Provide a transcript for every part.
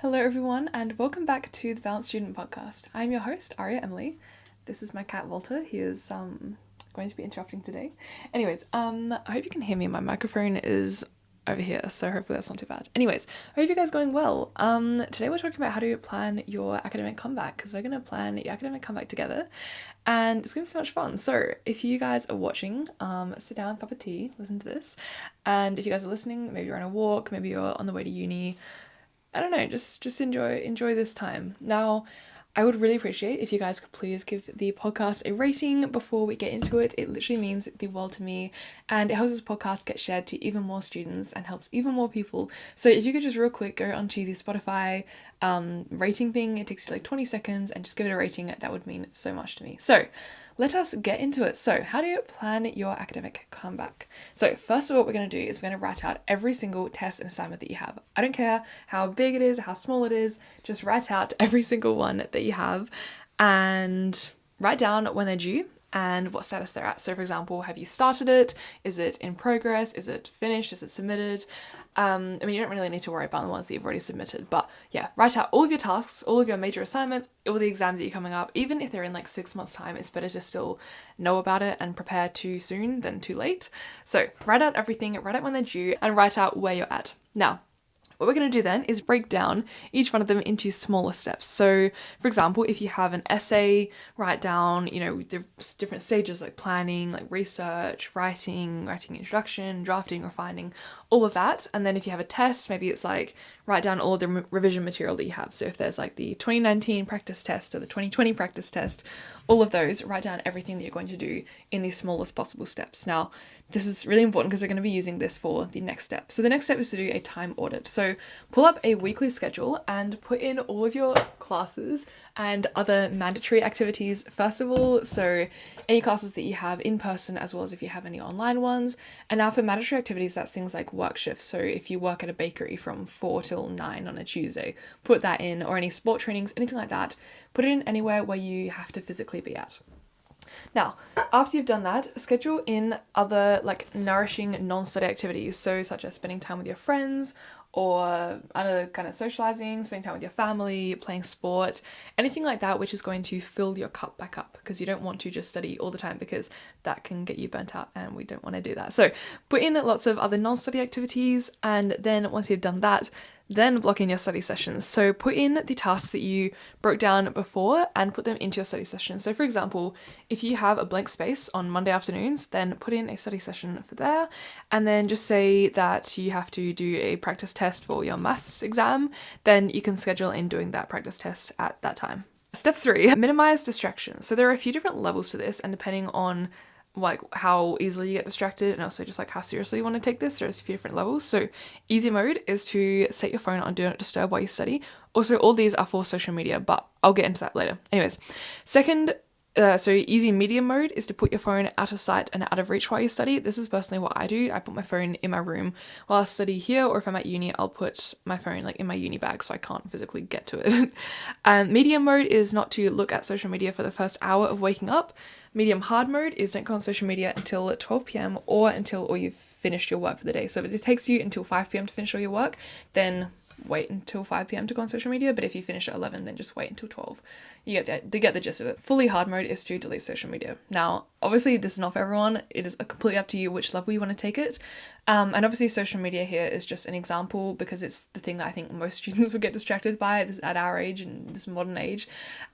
Hello, everyone, and welcome back to the Balanced Student Podcast. I'm your host, Aria Emily. This is my cat, Walter. He is going to be interrupting today. Anyways, I hope you can hear me. My microphone is over here, so hopefully that's not too bad. Anyways, I hope you guys are going well. Today we're talking about how to plan your academic comeback, because we're going to plan your academic comeback together, and it's going to be so much fun. So if you guys are watching, sit down, cup of tea, listen to this, and if you guys are listening, maybe you're on a walk, maybe you're on the way to uni, I don't know, just enjoy this time. Now, I would really appreciate if you guys could please give the podcast a rating before we get into it. It literally means the world to me, and it helps this podcast get shared to even more students and helps even more people. So if you could just real quick go onto the Spotify rating thing, it takes you like 20 seconds, and just give it a rating, that would mean so much to me. So let us get into it. So how do you plan your academic comeback? So first of all, what we're going to do is we're going to write out every single test and assignment that you have. I don't care how big it is, how small it is, just write out every single one that you have and write down when they're due and what status they're at. So for example, have you started it? Is it in progress? Is it finished? Is it submitted? I mean, you don't really need to worry about the ones that you've already submitted, but yeah, write out all of your tasks, all of your major assignments, all the exams that you're coming up. Even if they're in like 6 months' time, it's better to still know about it and prepare too soon than too late. So write out everything, write out when they're due, and write out where you're at. Now, what we're going to do then is break down each one of them into smaller steps. So, for example, if you have an essay, write down, the different stages like planning, like research, writing introduction, drafting, refining, all of that. And then if you have a test, maybe it's like write down all of the revision material that you have. So if there's like the 2019 practice test or the 2020 practice test, all of those, write down everything that you're going to do in the smallest possible steps. Now, this is really important because we're going to be using this for the next step. So the next step is to do a time audit. So pull up a weekly schedule and put in all of your classes and other mandatory activities first of all. So any classes that you have in person as well as if you have any online ones. And now for mandatory activities, that's things like work shifts. So if you work at a bakery from 4 till 9 on a Tuesday, put that in, or any sport trainings, anything like that, put it in anywhere where you have to physically be at. Now, after you've done that, schedule in other like nourishing non-study activities, so such as spending time with your friends or other kind of socializing, spending time with your family, playing sport, anything like that which is going to fill your cup back up, because you don't want to just study all the time because that can get you burnt out and we don't want to do that. So put in lots of other non-study activities, and then once you've done that, then block in your study sessions. So put in the tasks that you broke down before and put them into your study session. So for example, if you have a blank space on Monday afternoons, then put in a study session for there, and then just say that you have to do a practice test for your maths exam, then you can schedule in doing that practice test at that time. Step 3, minimize distractions. So there are a few different levels to this, and depending on like how easily you get distracted and also just like how seriously you want to take this, there's a few different levels. So easy mode is to set your phone on do not disturb while you study. Also, all these are for social media, but I'll get into that later. Anyways, so easy medium mode is to put your phone out of sight and out of reach while you study. This is personally what I do. I put my phone in my room while I study here, or if I'm at uni, I'll put my phone like in my uni bag so I can't physically get to it. Medium mode is not to look at social media for the first hour of waking up. Medium hard mode is don't go on social media until 12 p.m. or until you've finished your work for the day. So if it takes you until 5 p.m. to finish all your work, then wait until 5 p.m. to go on social media, but if you finish at 11, then just wait until 12. You get the gist of it. Fully hard mode is to delete social media. Now, obviously, this is not for everyone. It is completely up to you which level you want to take it. And obviously, social media here is just an example because it's the thing that I think most students would get distracted by at our age and this modern age.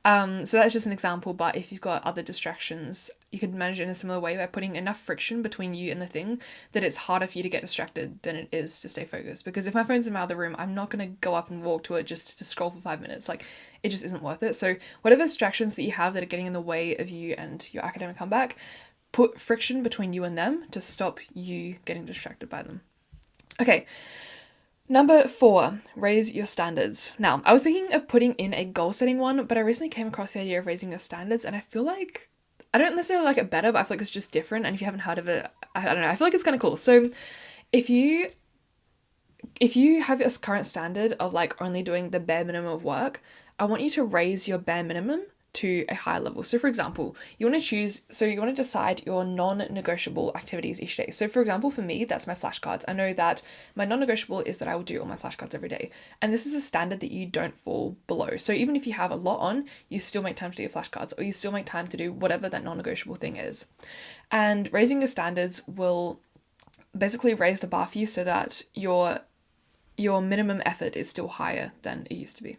So that's just an example, but if you've got other distractions, you could manage it in a similar way by putting enough friction between you and the thing that it's harder for you to get distracted than it is to stay focused. Because if my phone's in my other room, I'm not going to go up and walk to it just to scroll for 5 minutes. Like, it just isn't worth it. So whatever distractions that you have that are getting in the way of you and your academic comeback, put friction between you and them to stop you getting distracted by them. Okay. Number 4, raise your standards. Now, I was thinking of putting in a goal setting one, but I recently came across the idea of raising your standards, and I feel like I don't necessarily like it better, but I feel like it's just different. And if you haven't heard of it, I don't know, I feel like it's kind of cool. So if you have this current standard of like only doing the bare minimum of work, I want you to raise your bare minimum to a higher level. So for example, you want to decide your non-negotiable activities each day. So for example, for me, that's my flashcards. I know that my non-negotiable is that I will do all my flashcards every day. And this is a standard that you don't fall below. So even if you have a lot on, you still make time to do your flashcards, or you still make time to do whatever that non-negotiable thing is. And raising your standards will basically raise the bar for you so that your minimum effort is still higher than it used to be.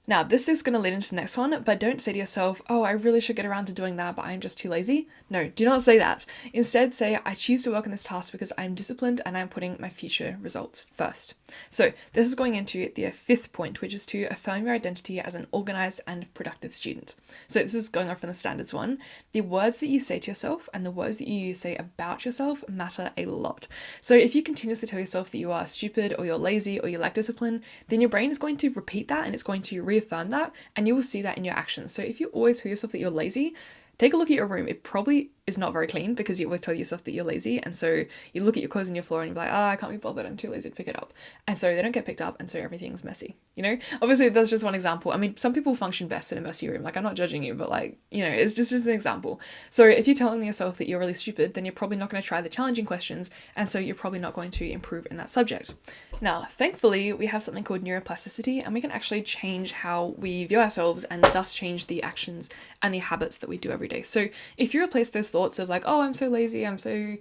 Now, this is going to lead into the next one, but don't say to yourself, oh, I really should get around to doing that, but I'm just too lazy. No, do not say that. Instead, say, I choose to work on this task because I'm disciplined and I'm putting my future results first. So this is going into the fifth point, which is to affirm your identity as an organized and productive student. So this is going off from the standards one. The words that you say to yourself and the words that you say about yourself matter a lot. So if you continuously tell yourself that you are stupid or you're lazy or you lack discipline, then your brain is going to repeat that and it's going to reaffirm that, and you will see that in your actions. So if you always tell yourself that you're lazy, take a look at your room. It probably is not very clean because you always tell yourself that you're lazy, and so you look at your clothes on your floor and you're like, I can't be bothered, I'm too lazy to pick it up. And so they don't get picked up, and so everything's messy, you know? Obviously, that's just one example. I mean, some people function best in a messy room. Like, I'm not judging you, but like, you know, it's just an example. So if you're telling yourself that you're really stupid, then you're probably not going to try the challenging questions, and so you're probably not going to improve in that subject. Now, thankfully, we have something called neuroplasticity, and we can actually change how we view ourselves and thus change the actions and the habits that we do every day. So if you replace those thoughts of like, oh, I'm so lazy, I'm so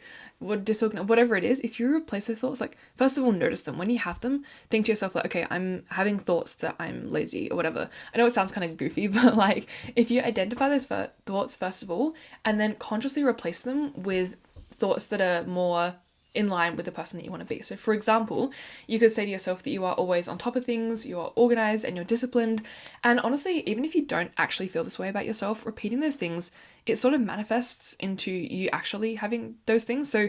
disorganized, whatever it is, if you replace those thoughts, like, first of all, notice them. When you have them, think to yourself like, okay, I'm having thoughts that I'm lazy or whatever. I know it sounds kind of goofy, but like, if you identify those thoughts first of all, and then consciously replace them with thoughts that are more in line with the person that you want to be. So for example, you could say to yourself that you are always on top of things, you are organized and you're disciplined. And honestly, even if you don't actually feel this way about yourself, repeating those things, it sort of manifests into you actually having those things. So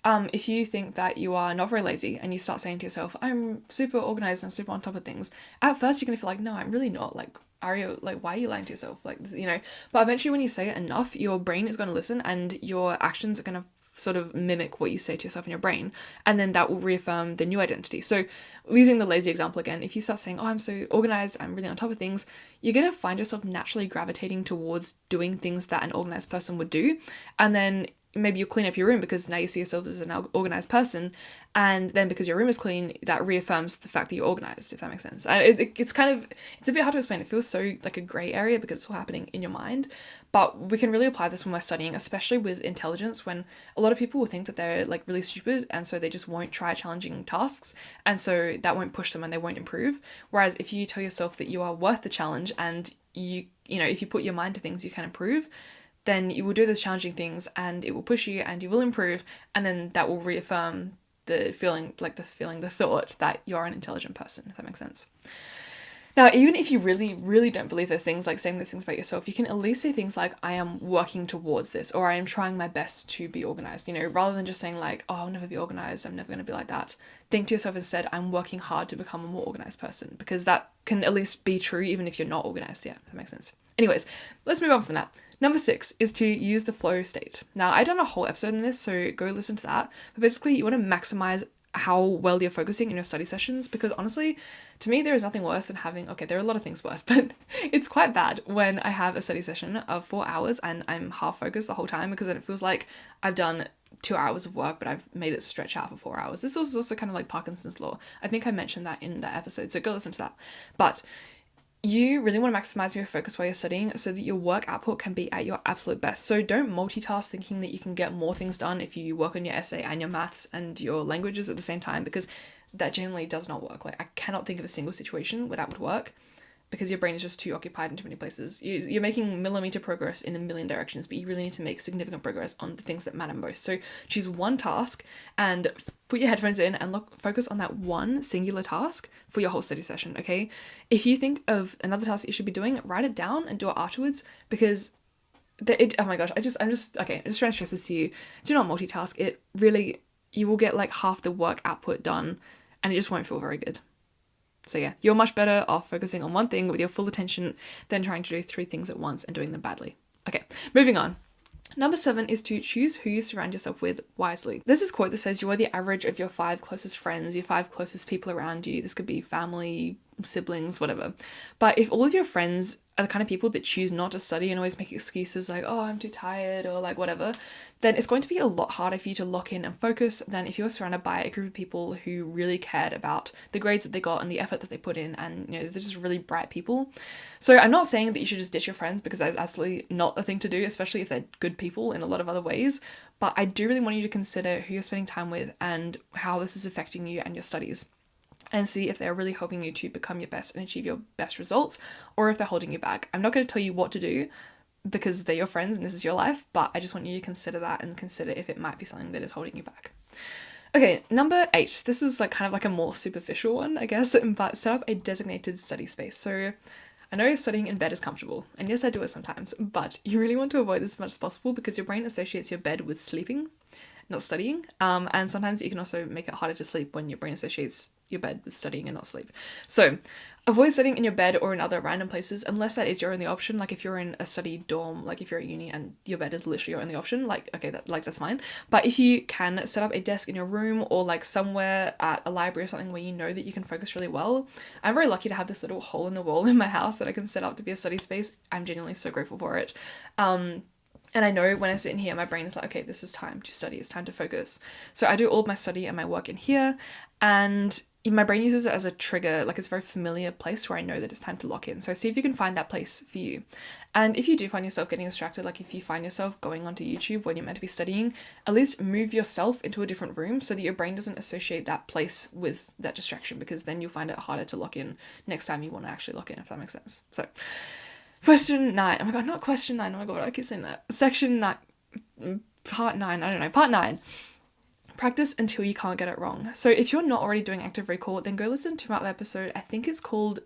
if you think that you are not very lazy and you start saying to yourself, I'm super organized, I'm super on top of things, at first you're going to feel like, no, I'm really not. Like, Aria, like, why are you lying to yourself? Like, you know, but eventually when you say it enough, your brain is going to listen and your actions are going to sort of mimic what you say to yourself in your brain, and then that will reaffirm the new identity. So using the lazy example again, if you start saying, oh, I'm so organized, I'm really on top of things, you're going to find yourself naturally gravitating towards doing things that an organized person would do. And then maybe you clean up your room because now you see yourself as an organized person, and then because your room is clean, that reaffirms the fact that you're organized, if that makes sense. It's a bit hard to explain. It feels so like a gray area because it's all happening in your mind, but we can really apply this when we're studying, especially with intelligence, when a lot of people will think that they're like really stupid, and so they just won't try challenging tasks, and so that won't push them and they won't improve. Whereas if you tell yourself that you are worth the challenge and you know, if you put your mind to things, you can improve, then you will do those challenging things and it will push you and you will improve, and then that will reaffirm the thought that you're an intelligent person, if that makes sense. Now, even if you really, really don't believe those things, like saying those things about yourself, you can at least say things like, I am working towards this, or I am trying my best to be organized, you know, rather than just saying like, oh, I'll never be organized, I'm never going to be like that. Think to yourself instead, I'm working hard to become a more organized person, because that can at least be true even if you're not organized yet, if that makes sense. Anyways, let's move on from that. Number 6 is to use the flow state. Now, I've done a whole episode on this, so go listen to that. But basically, you want to maximize how well you're focusing in your study sessions, because honestly, to me, there is nothing worse than having, okay, there are a lot of things worse, but it's quite bad when I have a study session of 4 hours and I'm half focused the whole time, because then it feels like I've done 2 hours of work, but I've made it stretch out for 4 hours. This is also kind of like Parkinson's law. I think I mentioned that in that episode, so go listen to that. But you really want to maximize your focus while you're studying so that your work output can be at your absolute best. So don't multitask thinking that you can get more things done if you work on your essay and your maths and your languages at the same time, because that generally does not work. Like, I cannot think of a single situation where that would work, because your brain is just too occupied in too many places. You're making millimeter progress in a million directions, but you really need to make significant progress on the things that matter most. So choose one task and put your headphones in and focus on that one singular task for your whole study session, okay? If you think of another task that you should be doing, write it down and do it afterwards, because oh my gosh, I'm just trying to stress this to you. Do not multitask. It really, you will get like half the work output done and it just won't feel very good. So yeah, you're much better off focusing on one thing with your full attention than trying to do 3 things at once and doing them badly. Okay, moving on. Number 7 is to choose who you surround yourself with wisely. There's this quote that says you are the average of your 5 closest friends, your 5 closest people around you. This could be family, siblings, whatever. But if all of your friends are the kind of people that choose not to study and always make excuses like, oh, I'm too tired or like whatever, then it's going to be a lot harder for you to lock in and focus than if you're surrounded by a group of people who really cared about the grades that they got and the effort that they put in, and they're just really bright people. So I'm not saying that you should just ditch your friends, because that is absolutely not a thing to do, especially if they're good people in a lot of other ways. But I do really want you to consider who you're spending time with and how this is affecting you and your studies, and see if they're really helping you to become your best and achieve your best results, or if they're holding you back. I'm not going to tell you what to do because they're your friends and this is your life, but I just want you to consider that and consider if it might be something that is holding you back. Okay, number 8. This is like kind of like a more superficial one, I guess, but set up a designated study space. So I know studying in bed is comfortable, and yes, I do it sometimes, but you really want to avoid this as much as possible because your brain associates your bed with sleeping, not studying. And sometimes you can also make it harder to sleep when your brain associates your bed with studying and not sleep. So avoid studying in your bed or in other random places unless that is your only option. Like if you're in a study dorm, like if you're at uni and your bed is literally your only option, like okay, that's fine. But if you can set up a desk in your room or like somewhere at a library or something where you know that you can focus really well. I'm very lucky to have this little hole in the wall in my house that I can set up to be a study space. I'm genuinely so grateful for it. And I know when I sit in here, my brain is like, okay, this is time to study. It's time to focus. So I do all of my study and my work in here, and my brain uses it as a trigger. Like it's a very familiar place where I know that it's time to lock in. So see if you can find that place for you. And if you do find yourself getting distracted, like if you find yourself going onto YouTube when you're meant to be studying, at least move yourself into a different room so that your brain doesn't associate that place with that distraction, because then you'll find it harder to lock in next time you want to actually lock in, if that makes sense. So question 9. Oh my god, not question 9. Oh my god, I keep saying that. Section 9. Part 9. I don't know. Part 9. Practice until you can't get it wrong. So if you're not already doing active recall, then go listen to my episode. I think it's called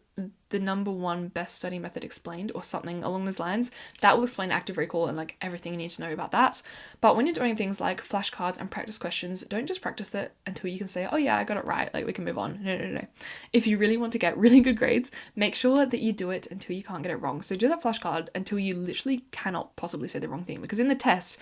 The Number 1 Best Study Method Explained or something along those lines. That will explain active recall and like everything you need to know about that. But when you're doing things like flashcards and practice questions, don't just practice it until you can say, oh yeah, I got it right, like we can move on. No. If you really want to get really good grades, make sure that you do it until you can't get it wrong. So do that flashcard until you literally cannot possibly say the wrong thing, because in the test,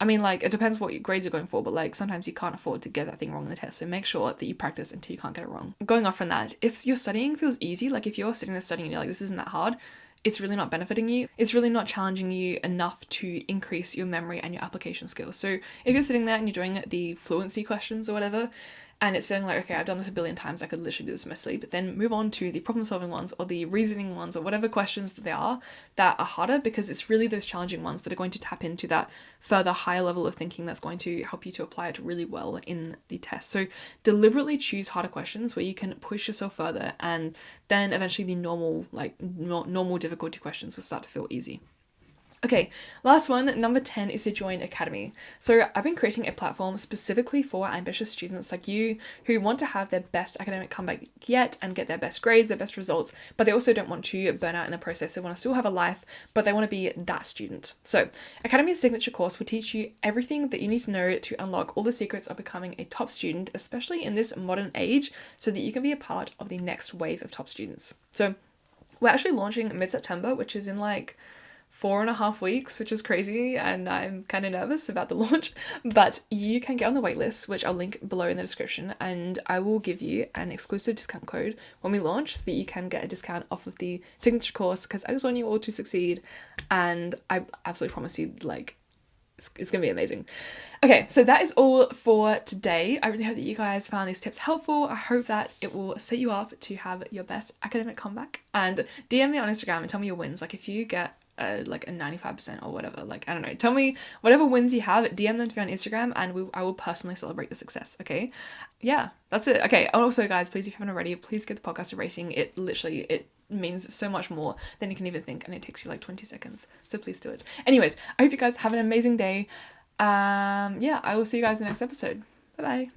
I mean, like, it depends what grades you're going for, but, like, sometimes you can't afford to get that thing wrong in the test, so make sure that you practice until you can't get it wrong. Going off from that, if your studying feels easy, like, if you're sitting there studying and you're like, this isn't that hard, it's really not benefiting you. It's really not challenging you enough to increase your memory and your application skills. So if you're sitting there and you're doing the fluency questions or whatever, and it's feeling like, okay, I've done this a billion times, I could literally do this in my sleep, but then move on to the problem solving ones or the reasoning ones or whatever questions that they are that are harder, because it's really those challenging ones that are going to tap into that further higher level of thinking that's going to help you to apply it really well in the test. So deliberately choose harder questions where you can push yourself further, and then eventually the normal difficulty questions will start to feel easy. Okay, last one, number 10 is to join Academy. So I've been creating a platform specifically for ambitious students like you who want to have their best academic comeback yet and get their best grades, their best results, but they also don't want to burn out in the process. They want to still have a life, but they want to be that student. So Academy's signature course will teach you everything that you need to know to unlock all the secrets of becoming a top student, especially in this modern age, so that you can be a part of the next wave of top students. So we're actually launching mid-September, which is in like 4.5 weeks, which is crazy, and I'm kind of nervous about the launch, but you can get on the waitlist, which I'll link below in the description, and I will give you an exclusive discount code when we launch so that you can get a discount off of the signature course, because I just want you all to succeed, and I absolutely promise you, like, it's gonna be amazing. Okay, so that is all for today. I really hope that you guys found these tips helpful. I hope that it will set you up to have your best academic comeback, and DM me on Instagram and tell me your wins. Like if you get like a 95% or whatever, like I don't know, tell me whatever wins you have, DM them to me on Instagram, and I will personally celebrate your success. Okay, yeah, that's it. Okay, also guys, please, if you haven't already, please give the podcast a rating. It means so much more than you can even think, and it takes you like 20 seconds, so please do it. Anyways, I hope you guys have an amazing day. Yeah, I will see you guys in the next episode. Bye bye.